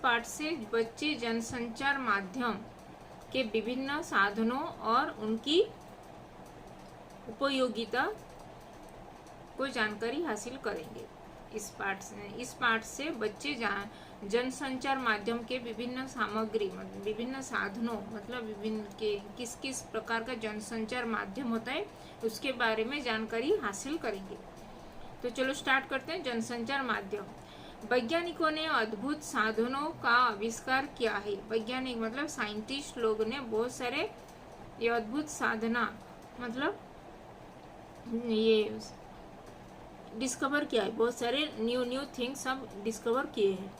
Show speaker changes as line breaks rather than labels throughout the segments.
पाठ से बच्चे जनसंचार माध्यम के विभिन्न साधनों और उनकी उपयोगिता को जानकारी हासिल करेंगे। इस पाठ से बच्चे जनसंचार माध्यम के विभिन्न सामग्री विभिन्न साधनों मतलब विभिन्न के किस किस प्रकार का जनसंचार माध्यम होता है उसके बारे में जानकारी हासिल करेंगे। तो चलो स्टार्ट करते हैं। जनसंचार माध्यम। वैज्ञानिकों ने अद्भुत साधनों का आविष्कार किया है। वैज्ञानिक मतलब साइंटिस्ट लोग ने बहुत सारे ये अद्भुत साधना मतलब ये डिस्कवर किया है। बहुत सारे न्यू थिंग्स सब डिस्कवर किए हैं।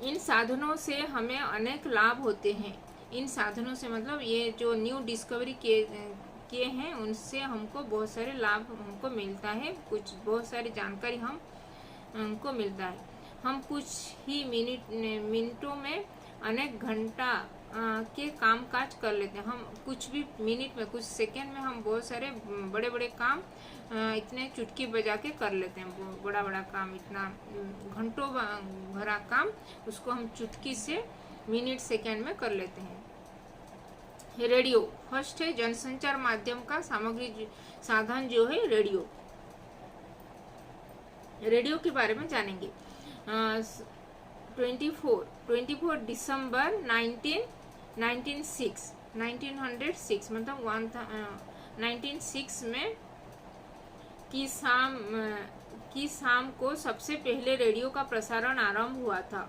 इन साधनों से हमें अनेक लाभ होते हैं। इन साधनों से मतलब ये जो न्यू डिस्कवरी किए हैं उनसे हमको बहुत सारे लाभ हमको मिलता है। कुछ बहुत सारी जानकारी हमको मिलता है। हम कुछ ही मिनटों में अनेक घंटा के काम काज कर लेते हैं। हम कुछ भी मिनट में कुछ सेकंड में हम बहुत सारे बड़े बड़े काम इतने चुटकी बजा के कर लेते हैं। बड़ा बड़ा काम इतना घंटों भरा काम उसको हम चुटकी से मिनट सेकंड में कर लेते हैं। रेडियो फर्स्ट है जनसंचार माध्यम का साधन जो है रेडियो। रेडियो के बारे में जानेंगे। 24 दिसंबर 1906 मतलब 1906 में की शाम को सबसे पहले रेडियो का प्रसारण आरंभ हुआ था।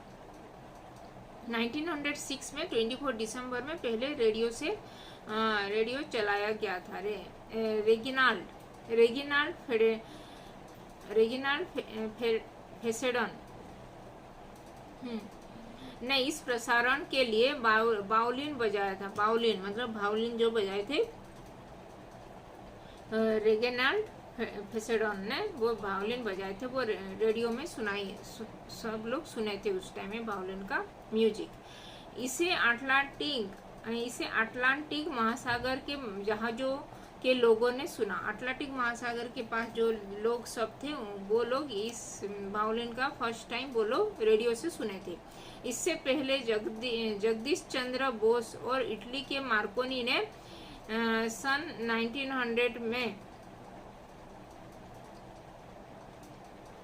1906 में 24 दिसंबर में पहले रेडियो चलाया गया था। रेगिनाल्ड फेसेडन ने इस प्रसारण के लिए बाउलिन बजाया था। बाउलिन मतलब भाउलिन जो बजाए थे रेगिनाल्ड फेसेडन ने वो भाउलिन बजाए थे। वो रेडियो में सब लोग सुने थे उस टाइम में भाउलिन का म्यूजिक। इसे अटलांटिक महासागर के जहाजों के लोगों ने सुना। अटलांटिक महासागर के पास जो लोग सब थे वो लोग इस वायोलिन का फर्स्ट टाइम वो लोग रेडियो से सुने थे। इससे पहले जगदीश चंद्र बोस और इटली के मार्कोनी ने सन 1900 में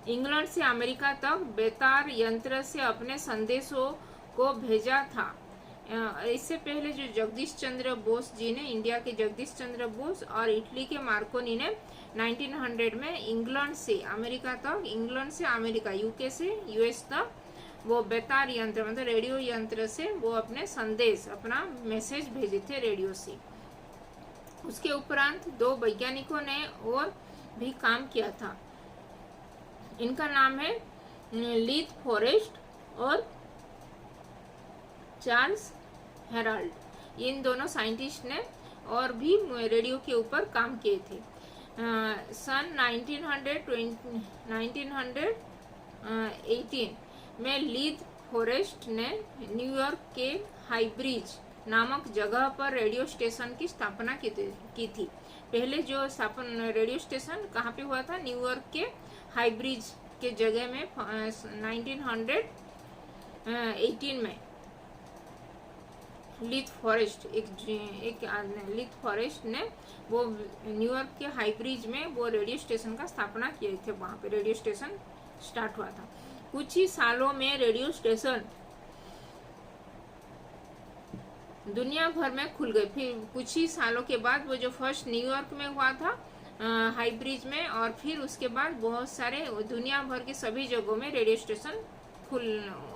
इंग्लैंड से अमेरिका तक बेतार यंत्र से अपने संदेशों को भेजा था। इससे पहले जो जगदीश चंद्र बोस जी ने इंडिया के जगदीश चंद्र बोस और इटली के मार्कोनी ने 1900 में इंग्लैंड से अमेरिका यूके से यूएस तक वो बेतार यंत्र मतलब रेडियो यंत्र से वो अपने संदेश अपना मैसेज भेजे थे रेडियो से। उसके उपरांत 2 वैज्ञानिकों ने और भी काम किया था। इनका नाम है लीथ फॉरेस्ट और चार्ल्स हेराल्ड। इन दोनों साइंटिस्ट ने और भी रेडियो के ऊपर काम किए थे। सन 1918 में लीथ फॉरेस्ट ने न्यूयॉर्क के हाईब्रिज नामक जगह पर रेडियो स्टेशन की स्थापना की थी। पहले जो स्थापना रेडियो स्टेशन कहाँ पे हुआ था? न्यूयॉर्क के हाईब्रिज के जगह में 1918 में लीथ फॉरेस्ट लीथ फॉरेस्ट ने वो न्यूयॉर्क के हाईब्रिज में वो रेडियो स्टेशन का स्थापना किए थे। वहां पे रेडियो स्टेशन स्टार्ट हुआ था। कुछ ही सालों में रेडियो स्टेशन दुनिया भर में खुल गए। फिर कुछ ही सालों के बाद वो जो फर्स्ट न्यूयॉर्क में हुआ था हाईब्रिज में, और फिर उसके बाद बहुत सारे दुनिया भर के सभी जगहों में रेडियो स्टेशन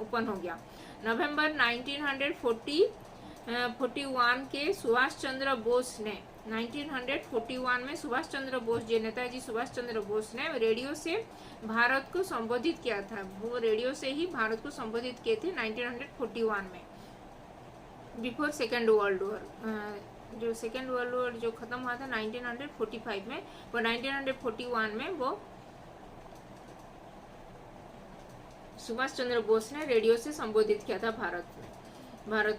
ओपन हो गया। नवंबर 1941 के सुभाष चंद्र बोस ने 1941 में सुभाष चंद्र बोस जी नेताजी सुभाष चंद्र बोस ने रेडियो से भारत को संबोधित किया था। वो रेडियो से ही भारत को संबोधित किए थे 1941 में, बिफोर सेकेंड वर्ल्ड वॉर। जो सेकेंड वर्ल्ड वॉर जो खत्म हुआ था 1945 में, वो 1941 में वो सुभाष चंद्र बोस ने रेडियो से संबोधित किया था भारत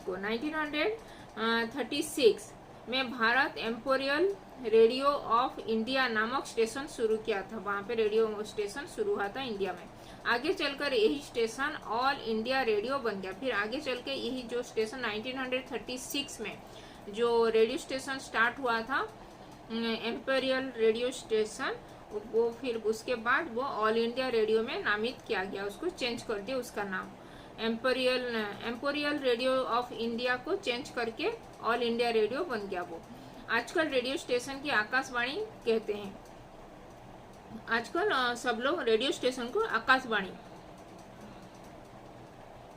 को। 1936 में भारत एम्पोरियल रेडियो ऑफ इंडिया नामक स्टेशन शुरू किया था। वहां पे रेडियो स्टेशन शुरू हुआ था इंडिया में। आगे चलकर यही स्टेशन ऑल इंडिया रेडियो बन गया। फिर आगे चल के यही जो स्टेशन 1936 में जो रेडियो स्टेशन स्टार्ट हुआ था, एम्पेरियल रेडियो स्टेशन, वो फिर उसके बाद वो ऑल इंडिया रेडियो में नामित किया गया, उसको चेंज कर दिया उसका नाम, एम्पेरियल रेडियो ऑफ इंडिया को चेंज करके ऑल इंडिया रेडियो बन गया वो। आजकल रेडियो स्टेशन की आकाशवाणी कहते हैं। आजकल सब लोग रेडियो स्टेशन को आकाशवाणी,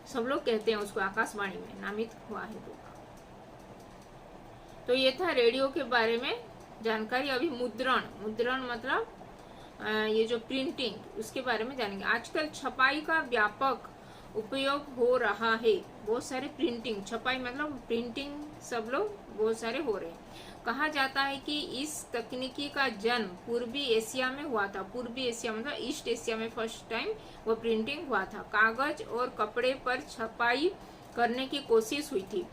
सब लोग कहते हैं उसको, आकाशवाणी में नामित हुआ है तो ये था रेडियो के बारे में जानकारी। अभी मुद्रण मतलब ये जो प्रिंटिंग, उसके बारे में जानेंगे। आजकल छपाई का व्यापक उपयोग हो रहा है, बहुत सारे प्रिंटिंग, छपाई मतलब प्रिंटिंग सब लोग बहुत सारे हो रहे हैं। कहा जाता है कि इस तकनीकी का जन्म पूर्वी एशिया में हुआ था। पूर्वी एशिया मतलब ईस्ट एशिया में फर्स्ट टाइम वो प्रिंटिंग हुआ था। कागज और कपड़े पर छपाई करने की कोशिश हुई थी।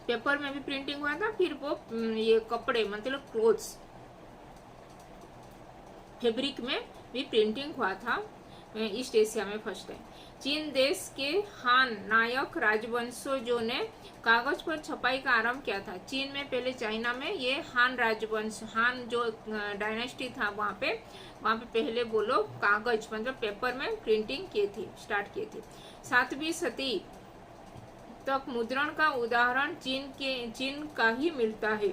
पेपर में भी प्रिंटिंग हुआ था, फिर वो ये कपड़े मतलब क्लोथ्स, फैब्रिक में भी प्रिंटिंग हुआ था ईस्ट एशिया में फर्स्ट टाइम। चीन देश के हान नायक राजवंशों ने कागज पर छपाई का आरंभ किया था। चीन में पहले, चाइना में ये हान राजवंश, हान जो डायनेस्टी था वहाँ पे पहले वो लोग कागज मतलब पेपर में प्रिंटिंग किए थे, स्टार्ट किए थे। 7वीं सदी तक मुद्रण का उदाहरण चीन का ही मिलता है।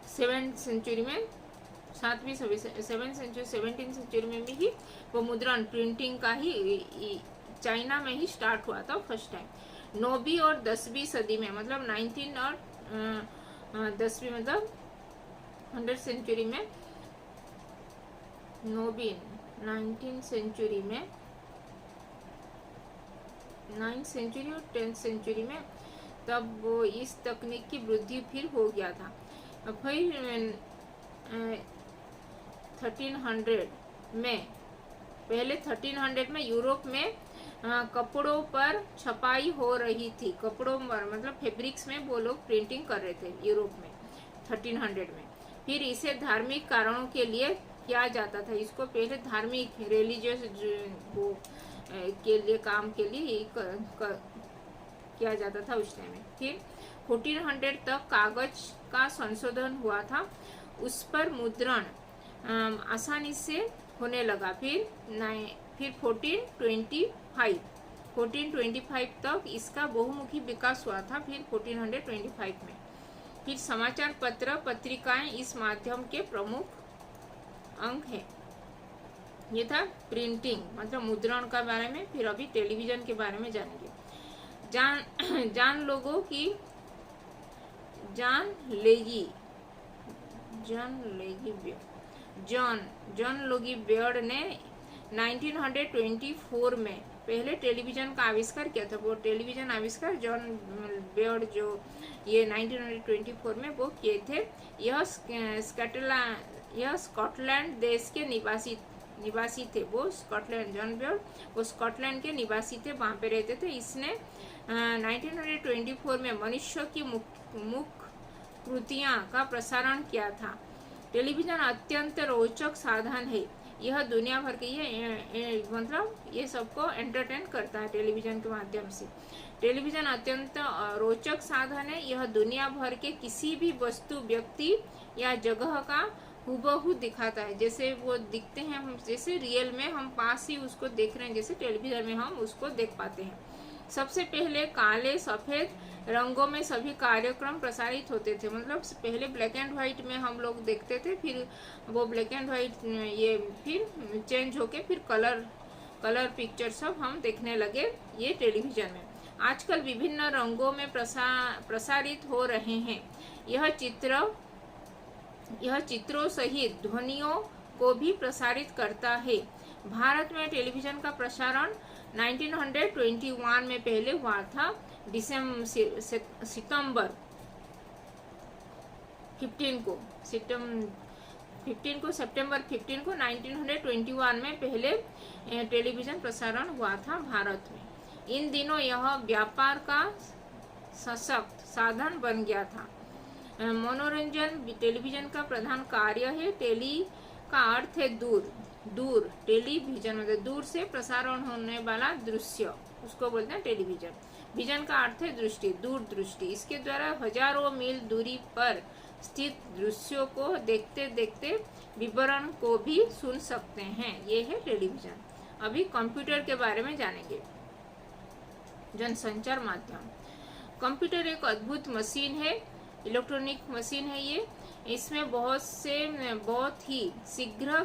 7th सेंचुरी में, 7वीं 17th सेंचुरी में भी वो मुद्रण प्रिंटिंग का ही चाइना में ही स्टार्ट हुआ था फर्स्ट टाइम। 9वीं और 10वीं सदी में मतलब 19 और 10वीं मतलब 100th सेंचुरी में, 9वीं 19th सेंचुरी में, 9th सेंचुरी और 10th सेंचुरी में तब वो इस तकनीक की वृद्धि फिर हो गया था। फिर 1300 में, पहले 1300 में यूरोप में कपड़ों पर छपाई हो रही थी। कपड़ों पर मतलब फैब्रिक्स में वो लोग प्रिंटिंग कर रहे थे यूरोप में 1300 में। फिर इसे धार्मिक कारणों के लिए किया जाता था। इसको पहले धार्मिक रिलीजियस वो के लिए, काम के लिए किया जाता था उस टाइम में। फिर 1400 तक कागज का संशोधन हुआ था, उस पर मुद्रण आसानी से होने लगा। फिर 1425 तक इसका बहुमुखी विकास हुआ था। फिर 1425 में फिर समाचार पत्र पत्रिकाएं इस माध्यम के प्रमुख अंग है। ये था प्रिंटिंग मतलब मुद्रण का बारे में। फिर अभी टेलीविजन के बारे में जानेंगे। जॉन लोगी बेयर्ड ने 1924 में पहले टेलीविजन का आविष्कार किया था। वो टेलीविजन आविष्कार जॉन बेयर्ड जो ये 1924 में वो किए थे। यह स्कॉटलैंड देश के निवासी थे। वो स्कॉटलैंड, जॉन बेयर्ड वो स्कॉटलैंड के निवासी थे, वहाँ पे रहते थे। इसने 1924 में मनुष्य की मुख्य कृतियाँ का प्रसारण किया था। टेलीविजन अत्यंत रोचक साधन है। यह दुनिया भर के मतलब ये सबको एंटरटेन करता है टेलीविजन के माध्यम से। टेलीविजन अत्यंत रोचक साधन है। यह दुनिया भर के किसी भी वस्तु, व्यक्ति या जगह का हुबहू दिखाता है। जैसे वो दिखते हैं, हम जैसे रियल में हम पास ही उसको देख रहे हैं, जैसे टेलीविजन में हम उसको देख पाते हैं। सबसे पहले काले सफेद रंगों में सभी कार्यक्रम प्रसारित होते थे। मतलब पहले ब्लैक एंड व्हाइट में हम लोग देखते थे, फिर वो ब्लैक एंड व्हाइट ये फिर चेंज होके फिर कलर पिक्चर सब हम देखने लगे ये टेलीविजन में। आजकल विभिन्न रंगों में प्रसारित हो रहे हैं। यह चित्रों सहित ध्वनियों को भी प्रसारित करता है। भारत में टेलीविजन का प्रसारण 1921 में पहले हुआ था। सितंबर 15 को 1921 में पहले टेलीविजन प्रसारण हुआ था भारत में। इन दिनों यह व्यापार का सशक्त साधन बन गया था। मनोरंजन टेलीविजन का प्रधान कार्य है। टेली का अर्थ है दूर, दूर, टेलीविजन मतलब दूर से प्रसारण होने वाला दृश्य, उसको बोलते हैं टेलीविजन। विजन का अर्थ है दृष्टि, दूरदृष्टि। इसके द्वारा हजारों मील दूरी पर स्थित दृश्यों को देखते देखते विवरण को भी सुन सकते हैं, ये है टेलीविजन। अभी कंप्यूटर के बारे में जानेंगे। जनसंचार माध्यम। कंप्यूटर एक अद्भुत मशीन है, इलेक्ट्रॉनिक मशीन है ये। इसमें बहुत ही शीघ्र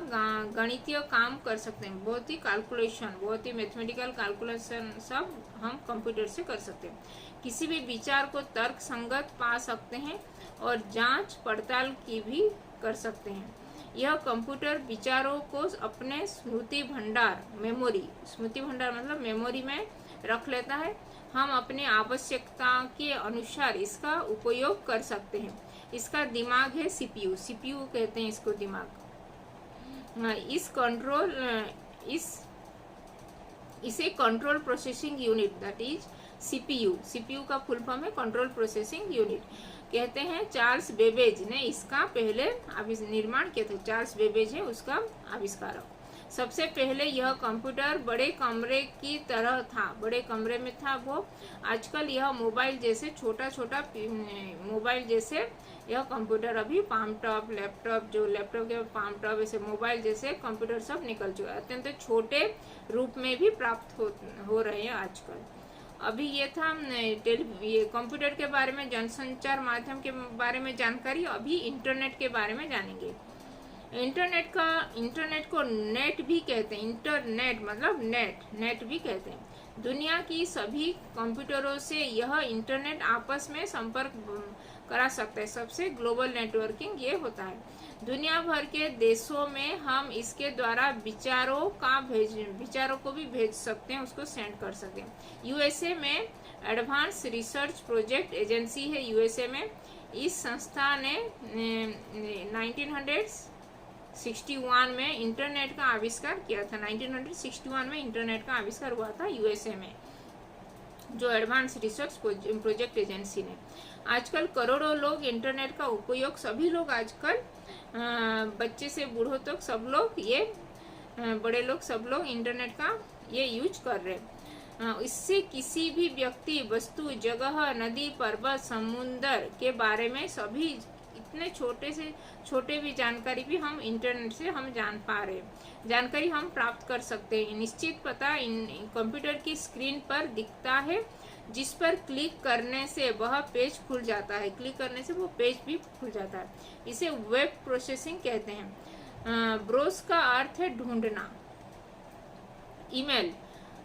गणितीय काम कर सकते हैं, बहुत ही कैलकुलेशन, बहुत ही मैथमेटिकल कैलकुलेशन सब हम कंप्यूटर से कर सकते हैं। किसी भी विचार को तर्क संगत पा सकते हैं और जांच पड़ताल की भी कर सकते हैं। यह कंप्यूटर विचारों को अपने स्मृति भंडार, स्मृति भंडार मतलब मेमोरी में रख लेता है। हम अपनी आवश्यकता के अनुसार इसका उपयोग कर सकते हैं। इसका दिमाग है सीपीयू, सीपीयू कहते हैं इसको दिमाग। इसे control processing unit that is CPU, CPU का फुल फॉर्म है कंट्रोल प्रोसेसिंग यूनिट कहते हैं। चार्ल्स बेबेज ने इसका पहले निर्माण किया था। चार्ल्स बेबेज है उसका आविष्कारक। सबसे पहले यह कंप्यूटर बड़े कमरे की तरह था, बड़े कमरे में था वो। आजकल यह मोबाइल जैसे छोटा मोबाइल जैसे यह कंप्यूटर अभी पाम टॉप, लैपटॉप, जो लैपटॉप के पाम टॉप, ऐसे मोबाइल जैसे कंप्यूटर सब निकल चुके हैं। अत्यंत छोटे रूप में भी प्राप्त हो रहे हैं आजकल। अभी ये था ये कंप्यूटर के बारे में, जनसंचार माध्यम के बारे में जानकारी। अभी इंटरनेट के बारे में जानेंगे। इंटरनेट को नेट भी कहते हैं। इंटरनेट मतलब नेट भी कहते हैं। दुनिया की सभी कंप्यूटरों से यह इंटरनेट आपस में संपर्क करा सकता है। सबसे ग्लोबल नेटवर्किंग ये होता है। दुनिया भर के देशों में हम इसके द्वारा विचारों को भी भेज सकते हैं, उसको सेंड कर सकते हैं। यूएसए में एडवांस रिसर्च प्रोजेक्ट एजेंसी है यूएसए में। इस संस्था ने 1961 में इंटरनेट का आविष्कार किया था। 1961 में इंटरनेट का आविष्कार हुआ था यूएसए में, जो एडवांस रिसर्च प्रोजेक्ट एजेंसी ने। आजकल करोड़ों लोग इंटरनेट का उपयोग, सभी लोग आजकल बच्चे से बूढ़ों तक सब लोग, ये बड़े लोग सब लोग इंटरनेट का ये यूज कर रहे हैं। इससे किसी भी व्यक्ति, वस्तु, जगह, नदी, पर्वत, समुद्र के बारे में सभी इतने छोटे से छोटे भी जानकारी भी हम इंटरनेट से हम जान पा रहे हैं। जानकारी हम प्राप्त कर सकते हैं। निश्चित पता कंप्यूटर की स्क्रीन पर दिखता है, जिस पर क्लिक करने से वह पेज खुल जाता है। क्लिक करने से वो पेज भी खुल जाता है। इसे वेब प्रोसेसिंग कहते हैं। ब्राउज का अर्थ है ढूंढना। ईमेल,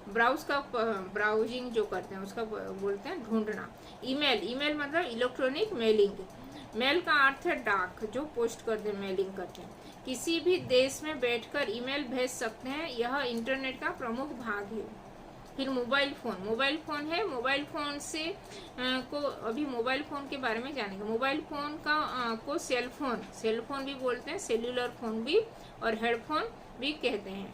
ब्राउजिंग जो करते हैं उसका बोलते हैं ढूंढना। ईमेल मतलब इलेक्ट्रॉनिक मेलिंग। मेल का अर्थ है डाक, जो पोस्ट करते हैं, मेलिंग करते हैं। किसी भी देश में बैठकर ईमेल भेज सकते हैं, यह इंटरनेट का प्रमुख भाग है। फिर मोबाइल फोन है। मोबाइल फोन से अभी मोबाइल फोन के बारे में जानेंगे। मोबाइल फोन को सेल फोन भी बोलते हैं, सेल्यूलर फोन भी और हेडफोन भी कहते हैं।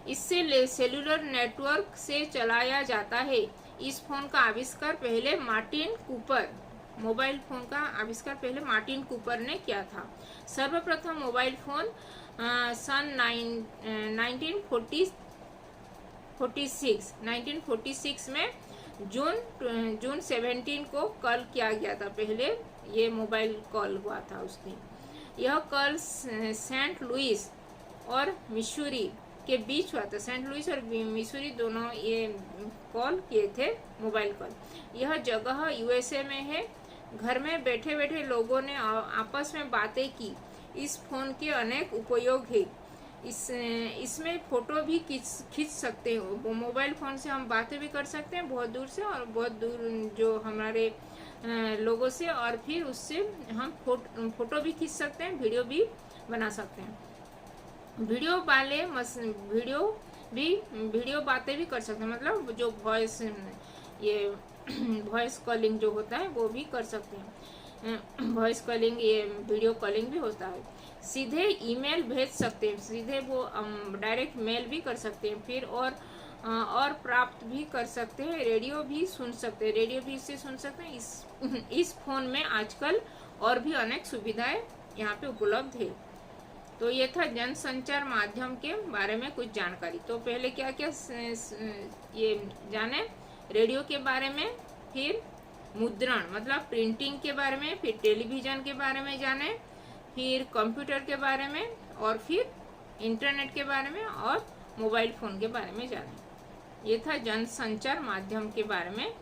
इससे सेल्यूलर नेटवर्क से चलाया जाता है। इस फोन का आविष्कार पहले मार्टिन कूपर, मोबाइल फोन का आविष्कार पहले मार्टिन कूपर ने किया था। सर्वप्रथम मोबाइल फोन सन 1946 में जून 17 को कॉल किया गया था। पहले ये मोबाइल कॉल हुआ था उस दिन। यह कॉल सेंट लुइस और मिसूरी के बीच हुआ था। सेंट लुइस और मिसूरी दोनों ये कॉल किए थे, मोबाइल कॉल। यह जगह यूएसए में है। घर में बैठे बैठे लोगों ने आपस में बातें की। इस फोन के अनेक उपयोग है। इसमें फोटो भी खींच सकते हो। मोबाइल फोन से हम बातें भी कर सकते हैं बहुत दूर से, और बहुत दूर जो हमारे लोगों से, और फिर उससे हम फोटो भी खींच सकते हैं, वीडियो भी बना सकते हैं। वीडियो बातें भी कर सकते हैं, मतलब जो वॉइस कॉलिंग जो होता है वो भी कर सकते हैं। वॉइस कॉलिंग, ये वीडियो कॉलिंग भी होता है। सीधे ईमेल भेज सकते हैं, सीधे वो डायरेक्ट मेल भी कर सकते हैं। फिर और प्राप्त भी कर सकते हैं। रेडियो भी सुन सकते हैं, रेडियो भी इससे सुन सकते हैं। इस फोन में आजकल और भी अनेक सुविधाएं यहाँ पे उपलब्ध है। तो ये था जनसंचार माध्यम के बारे में कुछ जानकारी। तो पहले क्या क्या ये जाने, रेडियो के बारे में, फिर मुद्रण मतलब प्रिंटिंग के बारे में, फिर टेलीविज़न के बारे में जाने, फिर कंप्यूटर के बारे में, और फिर इंटरनेट के बारे में, और मोबाइल फ़ोन के बारे में जाने। ये था जनसंचार माध्यम के बारे में